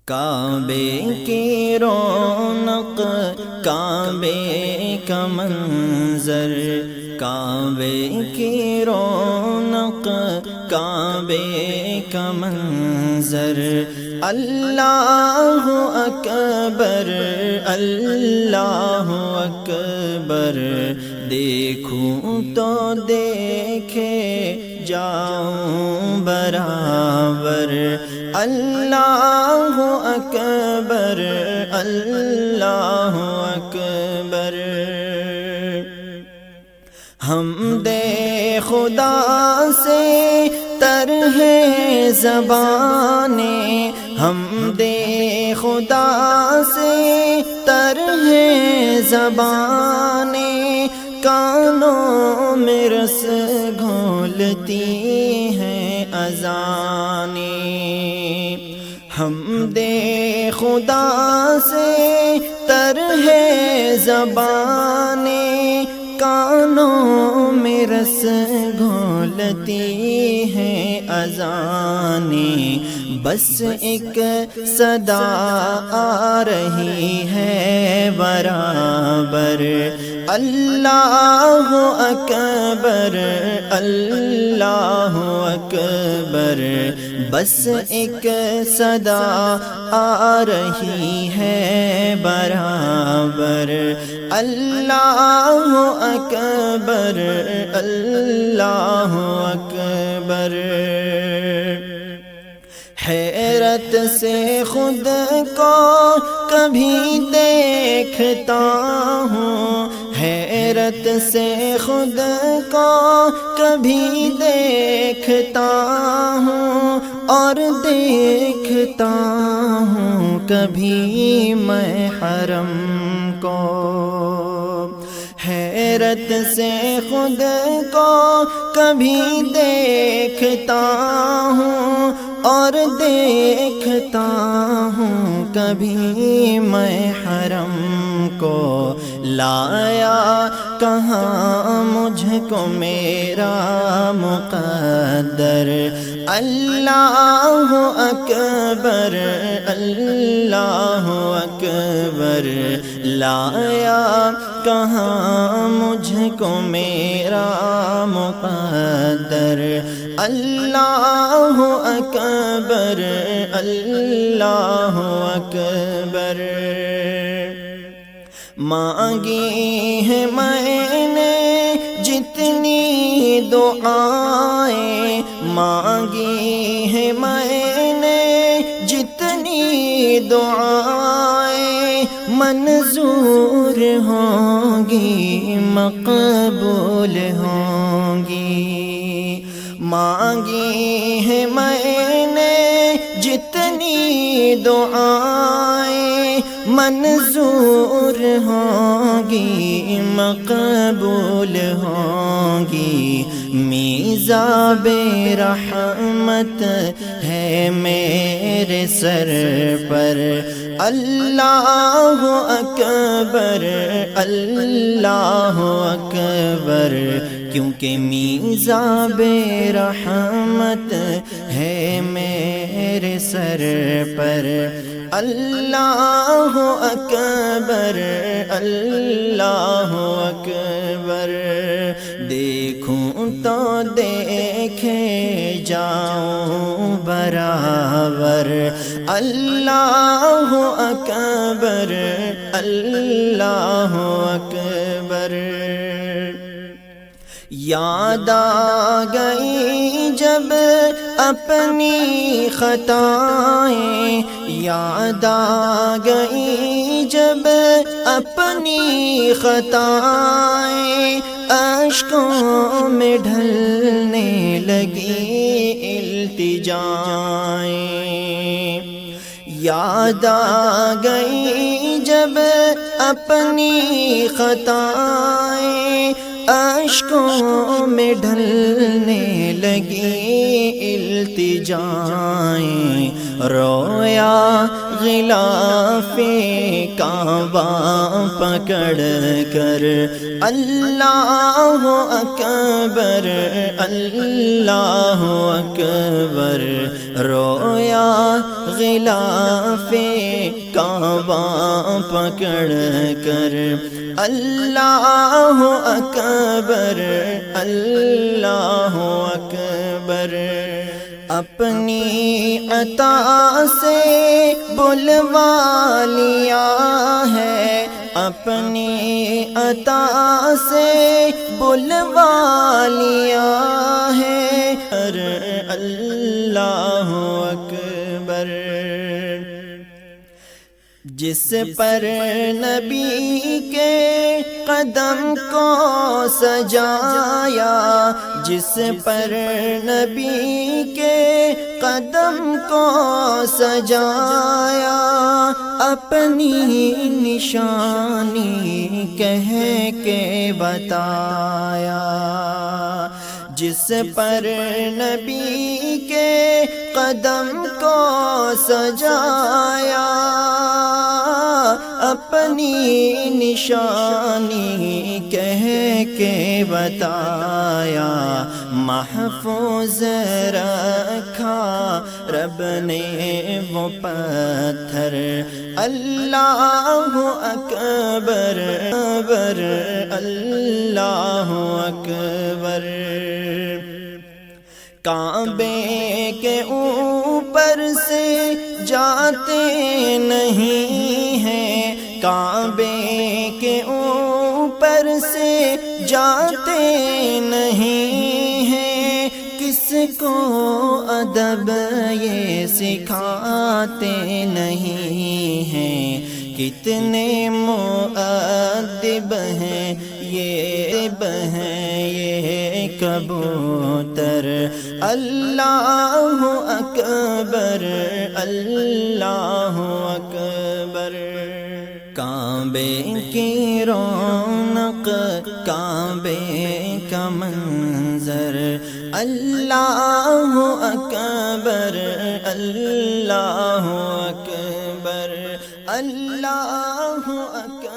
کعبے کی رونق، کعبے کا منظر، کعبے کی رونق، کعبے کا منظر، اللہ اکبر اللہ اکبر، دیکھوں تو دیکھے جاؤں برابر، اللہ اکبر اللہ اکبر۔ حمد خدا سے تر ہے زبانیں، حمد خدا سے تر ہے زبانیں، کانوں میں رس گھولتی ہیں اذانیں، حمد خدا سے تر ہے زبانیں، کانوں میں رس گھولتی ہیں اذانیں، بس ایک صدا آ رہی ہے برابر، اللہ اکبر اللہ اکبر، بس ایک صدا آ رہی ہے برابر، اللہ اکبر اللہ اکبر۔ حیرت سے خود کو کبھی دیکھتا ہوں، حیرت سے خود کو کبھی دیکھتا ہوں، اور دیکھتا ہوں کبھی میں حرم کو، حیرت سے خود کو کبھی دیکھتا ہوں، اور دیکھتا ہوں کبھی میں حرم کو، لایا کہاں مجھ کو میرا مقدر، اللہ اکبر اللہ اکبر، لایا کہاں مجھ کو میرا مقدر، اللہ اکبر اللہ اکبر۔ مانگی ہے میں نے جتنی دعائیں، مانگی ہے میں نے جتنی دعائیں، منظور ہوں گی مقبول ہوں گی، مانگی ہے میں نے جتنی دعائیں، منظور ہوں گی مقبول ہوں گی، میزاب رحمت ہے میرے سر پر، اللہ اکبر اللہ اکبر، کیونکہ میزاب رحمت ہے میرے سر پر، اللہ اکبر اللہ اکبر، دیکھوں تو دیکھے جاؤں برابر، اللہ اکبر اللہ اکبر۔ یاد آ گئی جب اپنی خطائیں، یاد آ گئی جب اپنی خطائیں، اشکوں میں ڈھلنے لگی التجائیں، یاد آ گئی جب اپنی خطائیں، اشکوں میں ڈھلنے لگی التجائیں، رویا غلاف کعبہ پکڑ کر اللہ اکبر اللہ اکبر، رویا غلاف کعبہ پکڑ کر اللہ اکبر اللہ اکبر، اپنی عطا سے بلوا لیا ہے، اپنی عطا سے بلوا لیا ہے، اللہ اکبر، جس پر نبی کے قدم کو سجایا، جس پر نبی کے قدم کو سجایا، اپنی نشانی کہہ کے بتایا، جس پر نبی کے قدم کو سجایا، اپنی نشانی کہہ کے بتایا، محفوظ رکھا رب نے وہ پتھر، اللہ اکبر اکبر اللہ اکبر، کعبے کے اوپر سے جاتے نہیں ہیں، کعبے کے اوپر سے جاتے نہیں ہیں، کس کو ادب یہ سکھاتے نہیں ہیں، کتنے مؤدب ہیں یہ کبوتر، اللہ اکبر اللہ اکبر، کعبے کی رونق کعبے کا منظر، اللہ اکبر اللہ اکبر اللہ اکبر۔